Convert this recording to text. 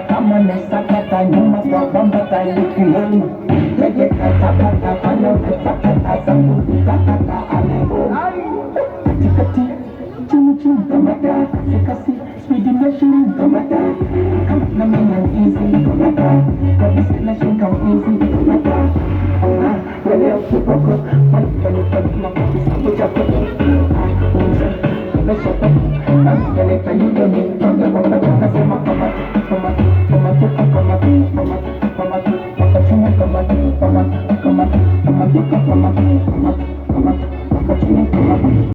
Kama nesakata nyuma kwa bamba talikiloni lege katakata pano katakata zangu katakata alebo katikati chini chini kamata sikasi speedy machine kamata kama na mina easy kamata kabisa na shinka easy kamata wale ukipoko wale kama kucha mesha wale kayudo ni kama kwa sema kama